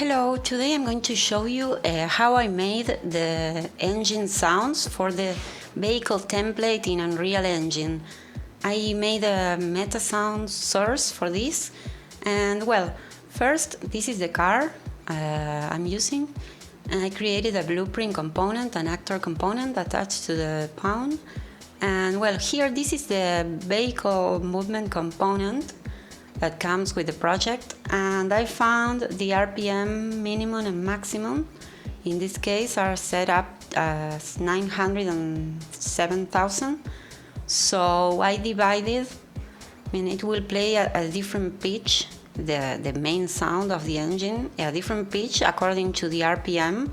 Hello, today I'm going to show you how I made the engine sounds for the vehicle template in Unreal Engine. I made a Metasounds source for this, and well, first this is the car I'm using, and I created a blueprint component, an actor component attached to the pawn, and well, here this is the vehicle movement component that comes with the project, and I found the RPM minimum and maximum in this case are set up as 907,000. So I divided, it will play at a different pitch, the main sound of the engine, a different pitch according to the RPM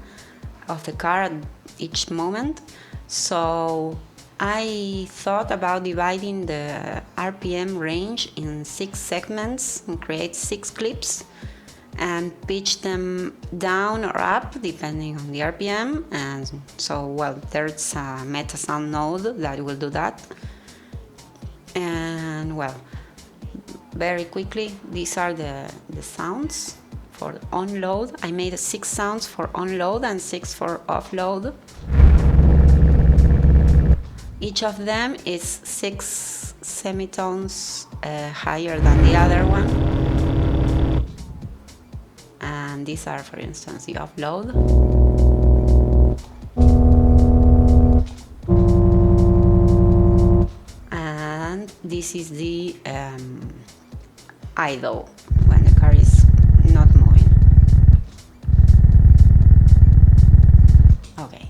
of the car at each moment. So I thought about dividing the RPM range in 6 segments and create 6 clips and pitch them down or up depending on the RPM. And so, well, there's a MetaSound node that will do that. And well, very quickly, these are the sounds for on-load. I made 6 sounds for on-load and 6 for off-load. Each of them is 6 semitones higher than the other one. And these are, for instance, the offload. And this is the idle, when the car is not moving. Okay.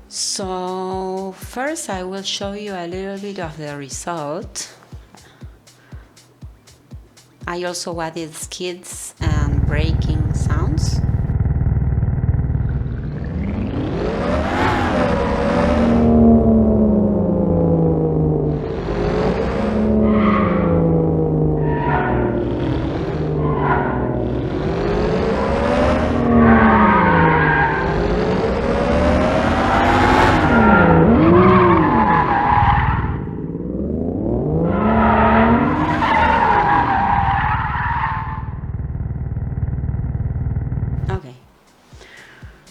So first I will show you a little bit of the result. I also added skids and braking sounds.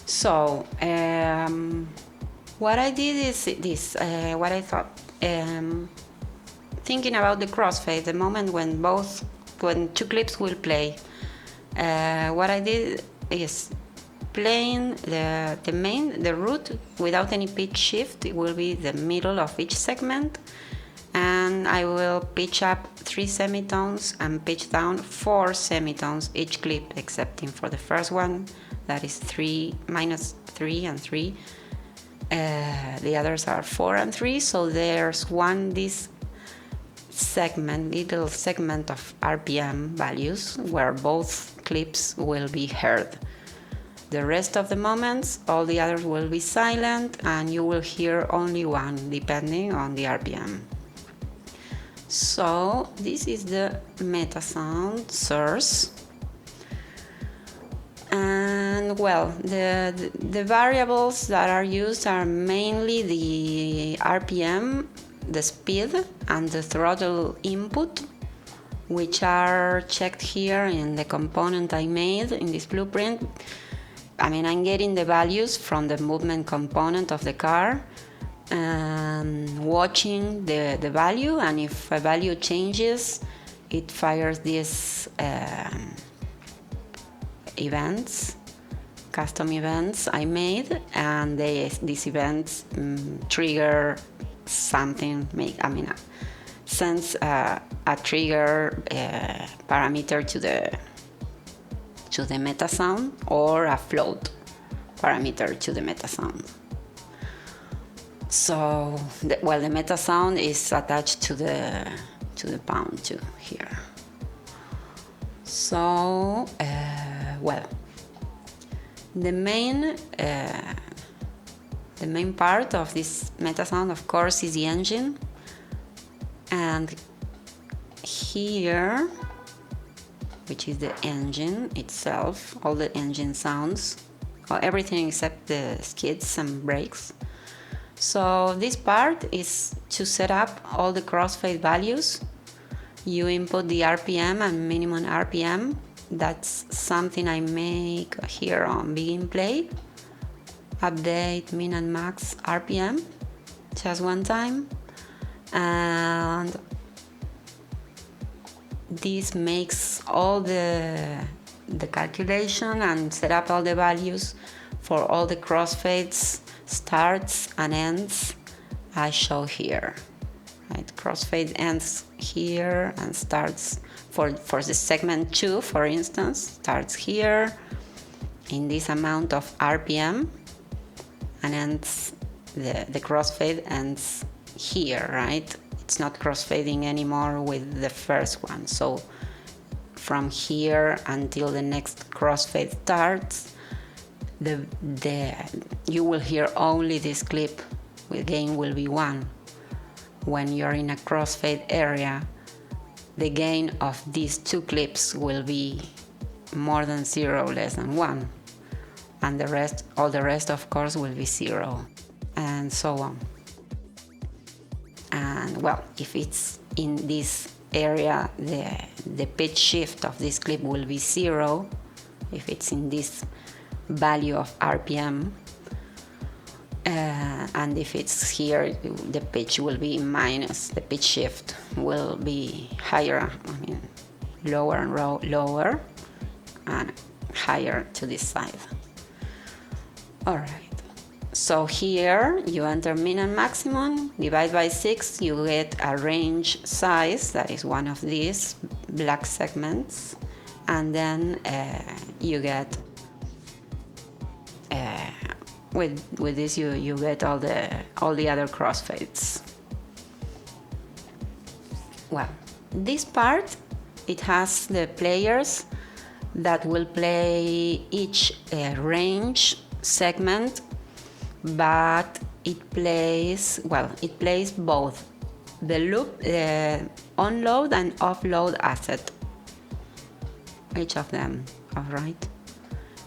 So, what I did is this, what I thought, thinking about the crossfade, the moment when 2 clips will play, what I did is playing the root without any pitch shift. It will be the middle of each segment, and I will pitch up 3 semitones and pitch down 4 semitones each clip, excepting for the first one, that is -3 and 3. The others are 4 and 3, so there's this little segment of RPM values where both clips will be heard. The rest of the moments, all the others will be silent, and you will hear only one depending on the RPM. So this is the MetaSound source. And well, the variables that are used are mainly the RPM, the speed, and the throttle input, which are checked here in the component I made in this blueprint. I'm getting the values from the movement component of the car and watching the value, and if a value changes, it fires these custom events I made, and these events trigger something, sends a trigger parameter to the MetaSound, or a float parameter to the MetaSound. So, the MetaSound is attached to the pawn too here. So, the main part of this MetaSound, of course, is the engine, and here, which is the engine itself, all the engine sounds, everything except the skids and brakes. So this part is to set up all the crossfade values. You input the RPM and minimum RPM That's something I make here on Begin Play. Update min and max RPM just one time, and this makes all the calculation and set up all the values for all the crossfades, starts and ends I show here. Right? Crossfade ends here and starts for the segment 2, for instance, starts here in this amount of RPM and ends the crossfade ends here, right? It's not crossfading anymore with the first one. So from here until the next crossfade starts, you will hear only this clip. The gain will be 1. When you're in a crossfade area, the gain of these 2 clips will be more than 0, less than 1. And all the rest of course will be 0, and so on. And well, if it's in this area, the pitch shift of this clip will be 0, if it's in this value of RPM, and if it's here, the pitch will be minus, the pitch shift will be higher, lower and lower, and higher to this side. Alright, so here you enter min and maximum, divide by 6, you get a range size, that is one of these black segments, and then you get with this you get all the other crossfades. Well, this part, it has the players that will play each range segment, but it plays both the loop, on-load and off-load asset, each of them. All right.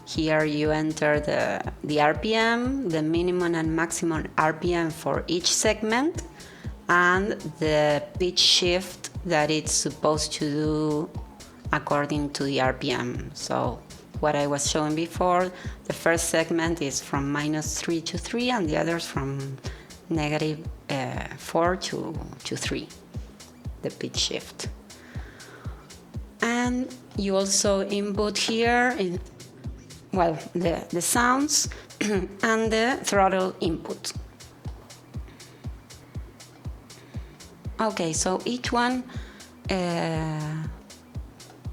Here you enter the RPM, the minimum and maximum RPM for each segment, and the pitch shift that it's supposed to do according to the RPM. So what I was showing before, the first segment is from -3 to 3, and the others from -4 to 3, the pitch shift. And you also input here the sounds and the throttle input. Okay, so each one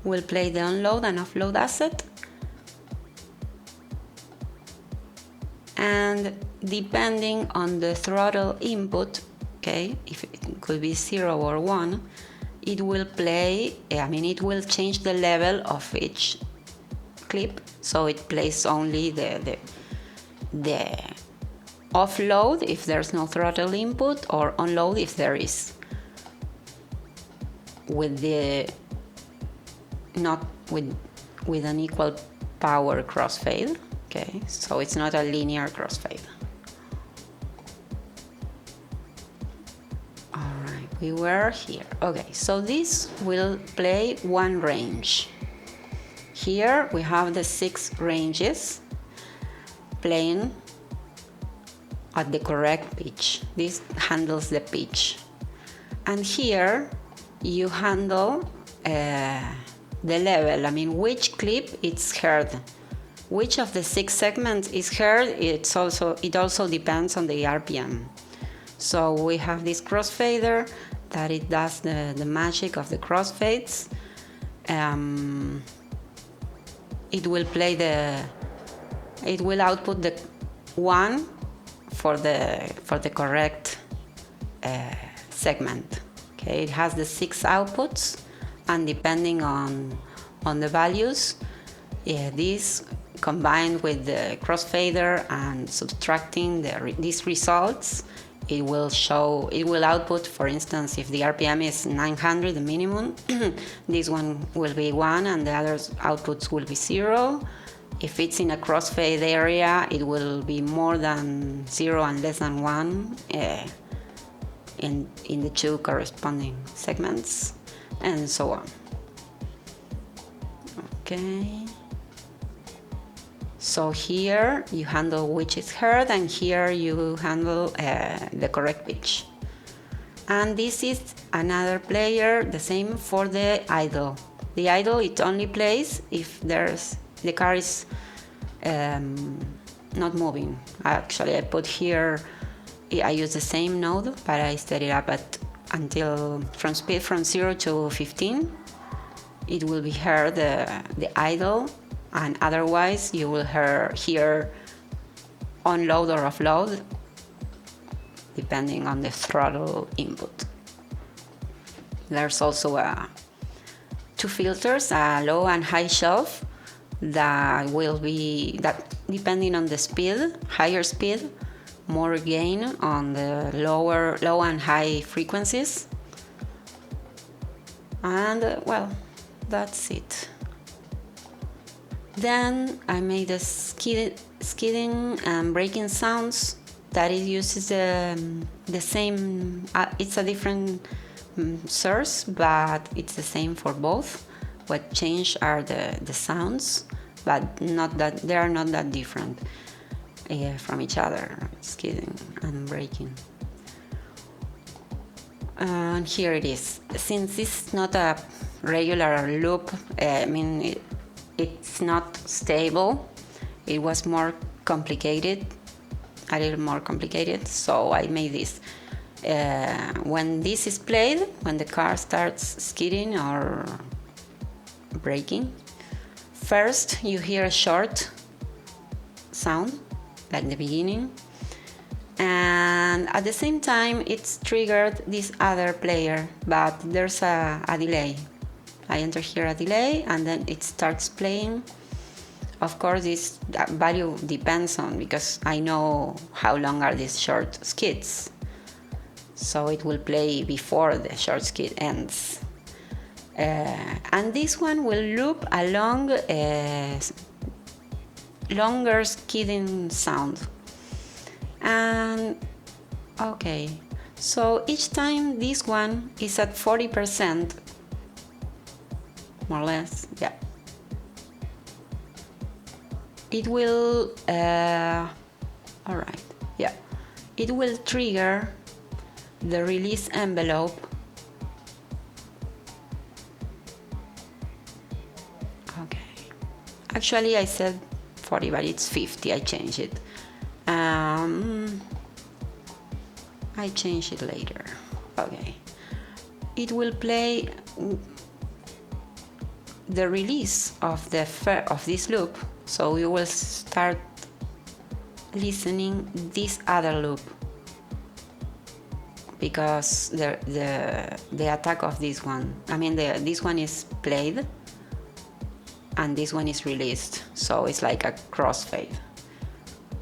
will play the onload and offload asset, and depending on the throttle input, okay, if it could be 0 or 1, it will play, it will change the level of each clip, so it plays only the offload if there's no throttle input, or onload if there is, with an equal power crossfade. Okay, so it's not a linear crossfade. All right, we were here. Okay, so this will play one range. Here we have the 6 ranges playing at the correct pitch. This handles the pitch. And here you handle the level, which clip it's heard. Which of the 6 segments is heard, it also depends on the RPM. So we have this crossfader that it does the magic of the crossfades. It will output the 1 for the correct segment. Okay, it has the 6 outputs, and depending on the values, this combined with the crossfader and subtracting these results, it will output, for instance, if the RPM is 900, the minimum, this one will be 1 and the other outputs will be 0. If it's in a crossfade area, it will be more than 0 and less than 1 in the 2 corresponding segments, and so on. Okay. So here you handle which is heard, and here you handle the correct pitch. And this is another player, the same for the idle. The idle, it only plays if the car is not moving. Actually, I put here, I use the same node, but I set it up until from speed from 0 to 15. It will be heard the idle, and otherwise you will hear on load or offload, depending on the throttle input. There's also two filters, a low and high shelf, that will be, that depending on the speed, higher speed, more gain on the low and high frequencies. And well, that's it. Then I made a skidding and braking sounds that it uses the same, it's a different source, but it's the same for both. What changed are the sounds, but not that they are not that different from each other, skidding and braking. And here it is. Since this is not a regular loop, it's not stable. It was more complicated, a little more complicated, so I made this. When this is played, when the car starts skidding or braking, first you hear a short sound, like the beginning, and at the same time it's triggered this other player, but there's a delay. I enter here a delay, and then it starts playing. Of course, this value depends on, because I know how long are these short skids, so it will play before the short skid ends. And this one will loop along a longer skidding sound. And okay, so each time this one is at 40%, more or less, yeah. It will, all right, yeah. It will trigger the release envelope. Okay. Actually, I said 40, but it's 50. I changed it. I change it later. Okay. It will play the release of this loop, so you will start listening this other loop, because the attack of this one, this one is played and this one is released, so it's like a crossfade.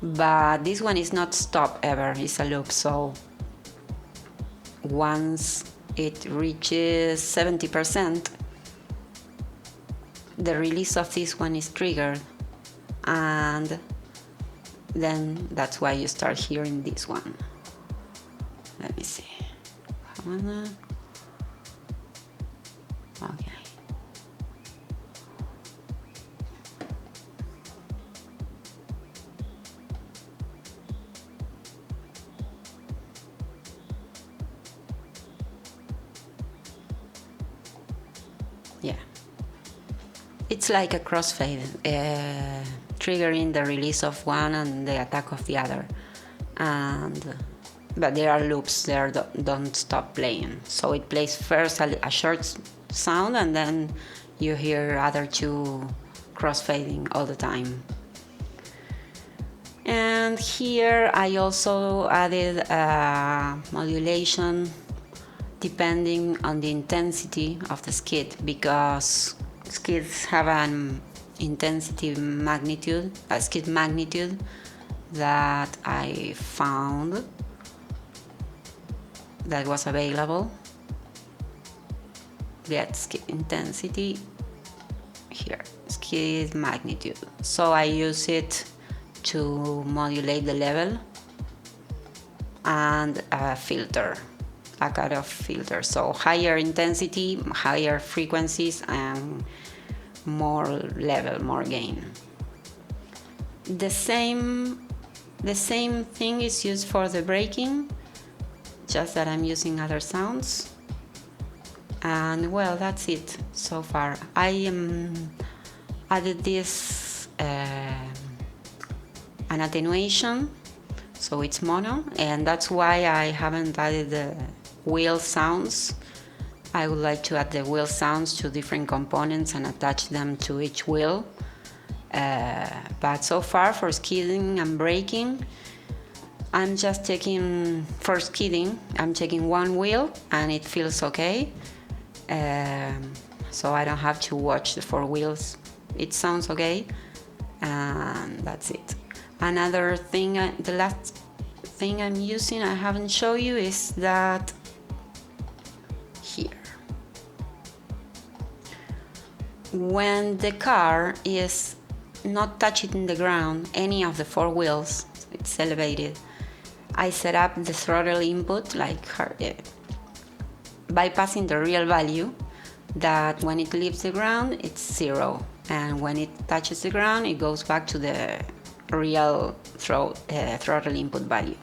But this one is not stopped ever, it's a loop, so once it reaches 70%, the release of this one is triggered, and then that's why you start hearing this one. Let me see. Okay. Yeah. It's like a crossfade, triggering the release of one and the attack of the other. But there are loops there that don't stop playing. So it plays first a short sound, and then you hear other two crossfading all the time. And here I also added modulation depending on the intensity of the skid, because skids have an intensity magnitude, a skid magnitude that I found that was available. Get skid intensity here, skid magnitude. So I use it to modulate the level and a filter, a cutoff filter. So higher intensity, higher frequencies, and more level, more gain. The same thing is used for the braking, just that I'm using other sounds. And well, that's it so far. I added this an attenuation, so it's mono, and that's why I haven't added the wheel sounds. I would like to add the wheel sounds to different components and attach them to each wheel. But so far for skidding and braking, I'm just taking, for skidding, I'm taking one wheel and it feels okay. So I don't have to watch the four wheels. It sounds okay, and that's it. Another thing, the last thing I'm using, I haven't shown you, is that here. When the car is not touching the ground, any of the four wheels, it's elevated, I set up the throttle input like bypassing the real value, that when it leaves the ground it's 0, and when it touches the ground it goes back to the real throttle input value.